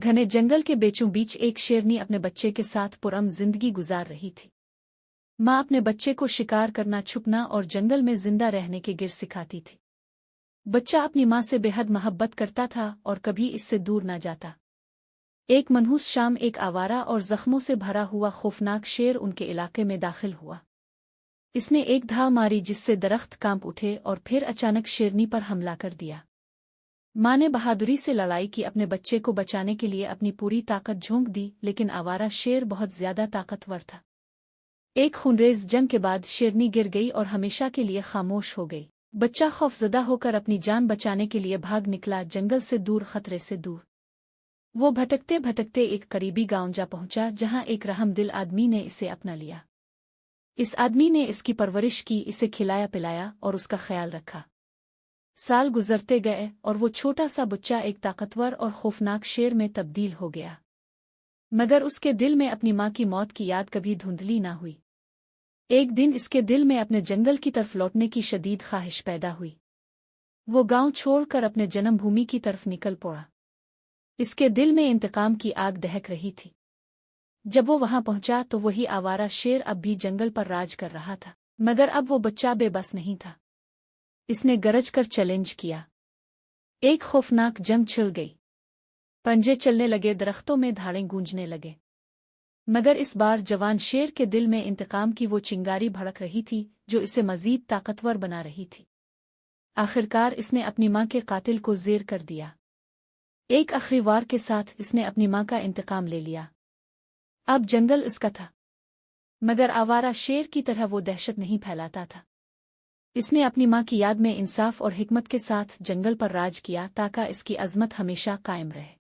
घने जंगल के बीचों बीच एक शेरनी अपने बच्चे के साथ पुरअमन जिंदगी गुजार रही थी। माँ अपने बच्चे को शिकार करना, छुपना और जंगल में जिंदा रहने के गिर सिखाती थी। बच्चा अपनी माँ से बेहद मोहब्बत करता था और कभी इससे दूर न जाता। एक मनहूस शाम एक आवारा और जख्मों से भरा हुआ खौफनाक शेर उनके इलाके में दाखिल हुआ। इसने एक धाव मारी जिससे दरख्त कांप उठे और फिर अचानक शेरनी पर हमला कर दिया। माँ ने बहादुरी से लड़ाई की, अपने बच्चे को बचाने के लिए अपनी पूरी ताकत झोंक दी, लेकिन आवारा शेर बहुत ज्यादा ताकतवर था। एक खूनरेज जंग के बाद शेरनी गिर गई और हमेशा के लिए खामोश हो गई। बच्चा खौफजदा होकर अपनी जान बचाने के लिए भाग निकला, जंगल से दूर, खतरे से दूर। वो भटकते भटकते एक करीबी गांव जा पहुंचा, जहां एक रहमदिल आदमी ने इसे अपना लिया। इस आदमी ने इसकी परवरिश की, इसे खिलाया पिलाया और उसका ख्याल रखा। साल गुजरते गए और वो छोटा सा बच्चा एक ताकतवर और खौफनाक शेर में तब्दील हो गया। मगर उसके दिल में अपनी माँ की मौत की याद कभी धुंधली ना हुई। एक दिन इसके दिल में अपने जंगल की तरफ लौटने की शदीद ख्वाहिश पैदा हुई। वो गांव छोड़कर अपने जन्मभूमि की तरफ निकल पड़ा। इसके दिल में इंतकाम की आग दहक रही थी। जब वो वहां पहुंचा तो वही आवारा शेर अब भी जंगल पर राज कर रहा था, मगर अब वो बच्चा बेबस नहीं था। इसने गरज कर चैलेंज किया। एक खौफनाक जंग छिड़ गई। पंजे चलने लगे, दरख्तों में धाड़ें गूंजने लगे। मगर इस बार जवान शेर के दिल में इंतकाम की वो चिंगारी भड़क रही थी जो इसे मजीद ताकतवर बना रही थी। आखिरकार इसने अपनी माँ के कातिल को ज़ेर कर दिया। एक आखिरी वार के साथ इसने अपनी माँ का इंतकाम ले लिया। अब जंगल इसका था, मगर आवारा शेर की तरह वो दहशत नहीं फैलाता था। इसने अपनी माँ की याद में इंसाफ और हिकमत के साथ जंगल पर राज किया, ताकि इसकी अज़मत हमेशा कायम रहे।